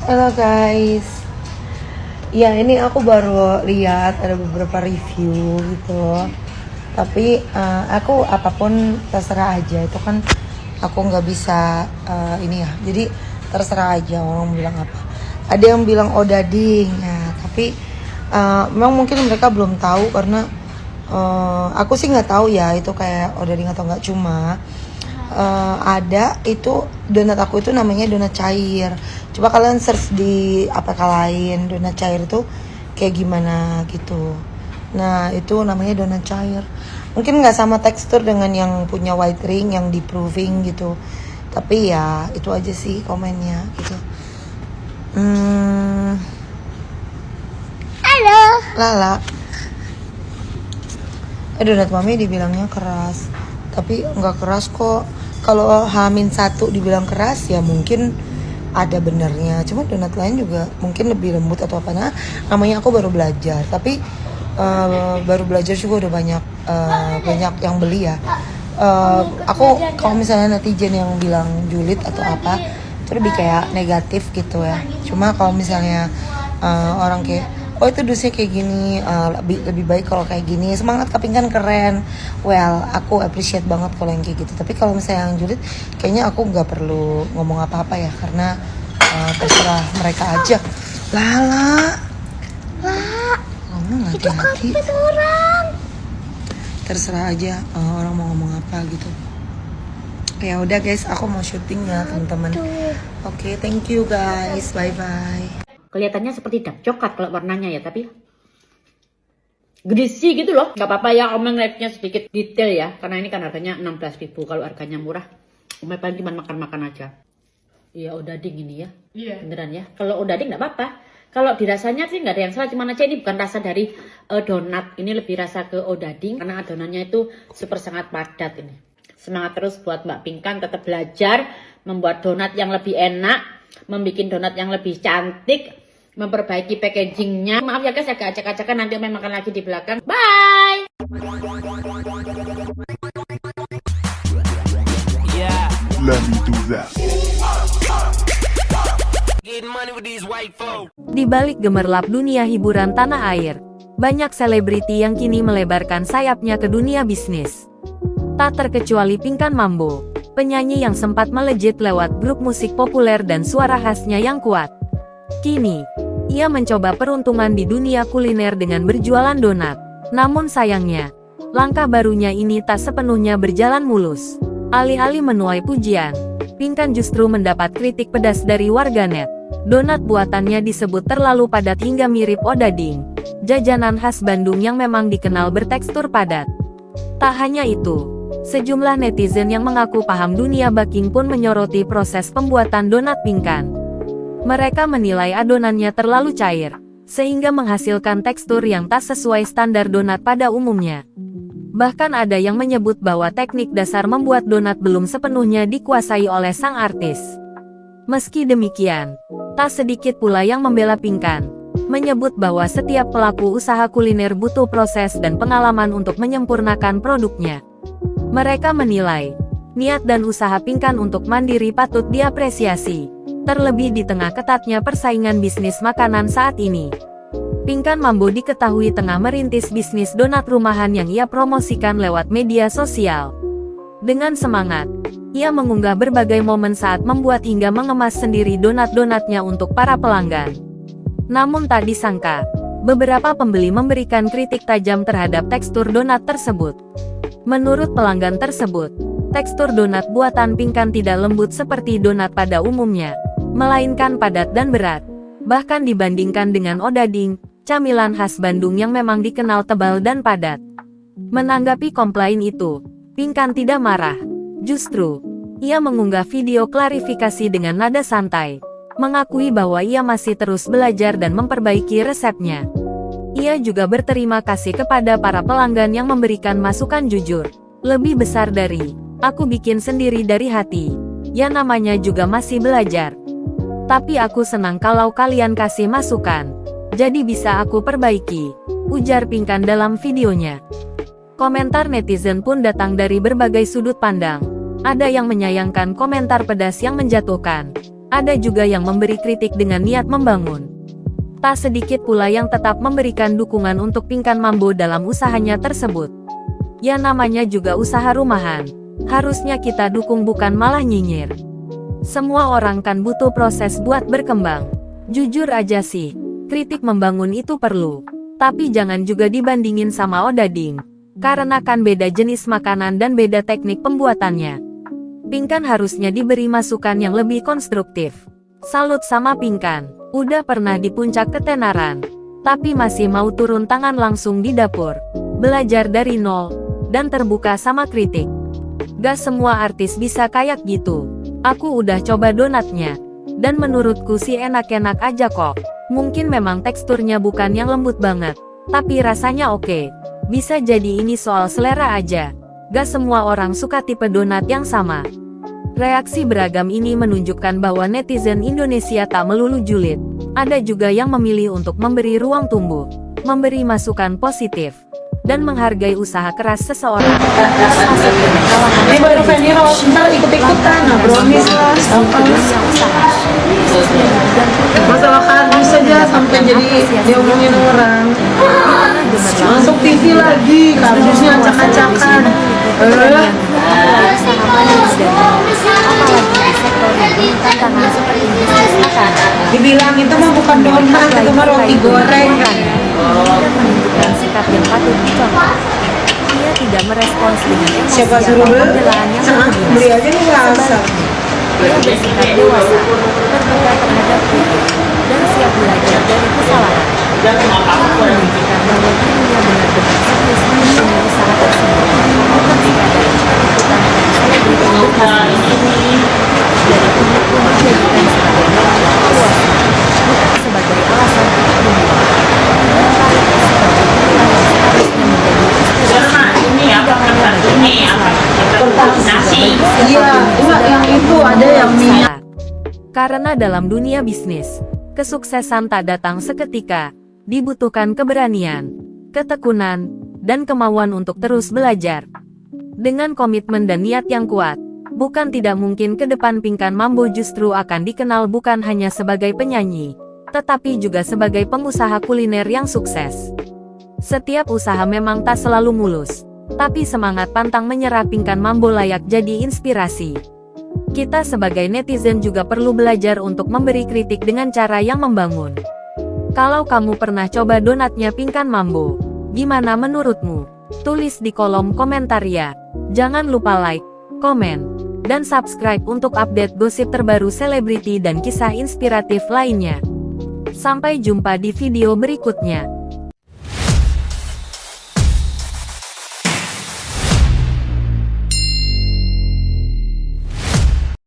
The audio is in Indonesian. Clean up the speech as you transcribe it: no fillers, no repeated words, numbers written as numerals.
Halo guys. Ya ini aku baru lihat ada beberapa review gitu. Tapi aku apapun terserah aja. Itu kan aku nggak bisa ini ya. Jadi terserah aja orang bilang apa. Ada yang bilang odading ya. Tapi memang mungkin mereka belum tahu karena aku sih nggak tahu ya itu kayak odading atau nggak. Cuma ada itu donat aku itu namanya donat cair. Coba kalian search di apk lain donat cair itu kayak gimana gitu. Nah itu namanya donat cair. Mungkin nggak sama tekstur dengan yang punya white ring yang di proving gitu. Tapi ya itu aja sih komennya gitu. Halo. Lala. Donat mami dibilangnya keras. Tapi nggak keras kok. Kalau H-1 dibilang keras ya mungkin ada benernya. Cuma donat lain juga mungkin lebih lembut atau apa. Nah namanya aku baru belajar. Tapi baru belajar juga udah banyak yang beli ya. Aku kalau misalnya netizen yang bilang julid atau apa itu lebih kayak negatif gitu ya. Cuma kalau misalnya orang kayak oh itu dusnya kayak gini, lebih baik kalau kayak gini, semangat Kaping kan keren. Well, aku appreciate banget kalau yang kayak gitu. Tapi kalau misalnya yang julid, kayaknya aku nggak perlu ngomong apa-apa ya, karena terserah mereka aja. Lala, ngomong Itu hati-hati. karpet orang. Terserah aja orang mau ngomong apa gitu. Ya udah guys, aku mau syuting ya teman-teman. Oke, thank you guys, bye bye. Kelihatannya seperti dark coklat kalau warnanya ya, tapi greasy gitu loh. Gak apa-apa ya, Om live-nya sedikit detail ya, karena ini kan harganya 16.000. Kalau harganya murah, Om paling cuma makan-makan aja. Iya, odading ini ya. Iya. Beneran ya. Kalau odading gak apa-apa. Kalau dirasanya sih nggak ada yang salah, cuman aja ini bukan rasa dari donat. Ini lebih rasa ke odading, karena adonannya itu super sangat padat ini. Semangat terus buat Mbak Pinkan, tetap belajar membuat donat yang lebih enak, membuat donat yang lebih cantik, memperbaiki packagingnya. Maaf ya guys, agak acak-acakan, nanti Om makan lagi di belakang. Bye. Yeah. Let me do that. Di balik gemerlap dunia hiburan tanah air, banyak selebriti yang kini melebarkan sayapnya ke dunia bisnis. Tak terkecuali Pinkan Mambo, penyanyi yang sempat melejit lewat grup musik populer dan suara khasnya yang kuat. Kini, ia mencoba peruntungan di dunia kuliner dengan berjualan donat. Namun sayangnya, langkah barunya ini tak sepenuhnya berjalan mulus. Alih-alih menuai pujian, Pinkan justru mendapat kritik pedas dari warganet. Donat buatannya disebut terlalu padat hingga mirip odading, jajanan khas Bandung yang memang dikenal bertekstur padat. Tak hanya itu, sejumlah netizen yang mengaku paham dunia baking pun menyoroti proses pembuatan donat Pinkan. Mereka menilai adonannya terlalu cair, sehingga menghasilkan tekstur yang tak sesuai standar donat pada umumnya. Bahkan ada yang menyebut bahwa teknik dasar membuat donat belum sepenuhnya dikuasai oleh sang artis. Meski demikian, tak sedikit pula yang membela Pinkan, menyebut bahwa setiap pelaku usaha kuliner butuh proses dan pengalaman untuk menyempurnakan produknya. Mereka menilai, niat dan usaha Pinkan untuk mandiri patut diapresiasi, terlebih di tengah ketatnya persaingan bisnis makanan saat ini. Pinkan Mambo diketahui tengah merintis bisnis donat rumahan yang ia promosikan lewat media sosial. Dengan semangat, ia mengunggah berbagai momen saat membuat hingga mengemas sendiri donat-donatnya untuk para pelanggan. Namun tak disangka, beberapa pembeli memberikan kritik tajam terhadap tekstur donat tersebut. Menurut pelanggan tersebut, tekstur donat buatan Pinkan tidak lembut seperti donat pada umumnya, melainkan padat dan berat. Bahkan dibandingkan dengan odading, camilan khas Bandung yang memang dikenal tebal dan padat. Menanggapi komplain itu, Pinkan tidak marah. Justru, ia mengunggah video klarifikasi dengan nada santai, mengakui bahwa ia masih terus belajar dan memperbaiki resepnya. Ia juga berterima kasih kepada para pelanggan yang memberikan masukan jujur. Lebih besar dari, aku bikin sendiri dari hati. Ya namanya juga masih belajar. Tapi aku senang kalau kalian kasih masukan. Jadi bisa aku perbaiki, ujar Pinkan dalam videonya. Komentar netizen pun datang dari berbagai sudut pandang. Ada yang menyayangkan komentar pedas yang menjatuhkan. Ada juga yang memberi kritik dengan niat membangun. Tak sedikit pula yang tetap memberikan dukungan untuk Pinkan Mambo dalam usahanya tersebut. Ya namanya juga usaha rumahan. Harusnya kita dukung bukan malah nyinyir. Semua orang kan butuh proses buat berkembang. Jujur aja sih, kritik membangun itu perlu. Tapi jangan juga dibandingin sama Odading. Karena kan beda jenis makanan dan beda teknik pembuatannya. Pinkan harusnya diberi masukan yang lebih konstruktif. Salut sama Pinkan, udah pernah di puncak ketenaran, tapi masih mau turun tangan langsung di dapur, belajar dari nol, dan terbuka sama kritik. Gak semua artis bisa kayak gitu. Aku udah coba donatnya, dan menurutku sih enak-enak aja kok. Mungkin memang teksturnya bukan yang lembut banget, tapi rasanya oke. Bisa jadi ini soal selera aja. Gak semua orang suka tipe donat yang sama. Reaksi beragam ini menunjukkan bahwa netizen Indonesia tak melulu julid. Ada juga yang memilih untuk memberi ruang tumbuh, memberi masukan positif, dan menghargai usaha keras seseorang. Ini baru Fanny Rose, ntar ikut-ikutan, nah brownies lah, masalah kardus saja sampai jadi diomongin orang. Masuk TV lagi, kardusnya acak-acakan. Dibilang itu mah bukan donat, itu mah roti goreng. Menunjukkan sikap yang patut dicontoh. Ia tidak merespons dengan emosi Siapa atau suruh beli? pembelaan yang berlebihan. Beli aja nih rasa. Ia bersikap dewasa, terbuka terhadap kritik, dan siap belajar dari kesalahan. Ia menunjukkan bahwa dirinya benar-benar serius menekuni usaha tersebut, bukan sekadar ikut-ikutan dengan selebriti berhasil ini. Dari publik pun dijadikan sebagai media evaluasi, bukan sebagai alasan untuk membuat. Dan tarik seperti itulah yang seharusnya menjadi inspirasi. Tidak hanya bagi nasi. Iya, enggak yang itu ada yang mie. Karena dalam dunia bisnis, kesuksesan tak datang seketika, dibutuhkan keberanian, ketekunan, dan kemauan untuk terus belajar. Dengan komitmen dan niat yang kuat, bukan tidak mungkin ke depan Pinkan Mambo justru akan dikenal bukan hanya sebagai penyanyi, tetapi juga sebagai pengusaha kuliner yang sukses. Setiap usaha memang tak selalu mulus, tapi semangat pantang menyerah Pinkan Mambo layak jadi inspirasi. Kita sebagai netizen juga perlu belajar untuk memberi kritik dengan cara yang membangun. Kalau kamu pernah coba donatnya Pinkan Mambo, gimana menurutmu? Tulis di kolom komentar ya. Jangan lupa like, komen, dan subscribe untuk update gosip terbaru selebriti dan kisah inspiratif lainnya. Sampai jumpa di video berikutnya.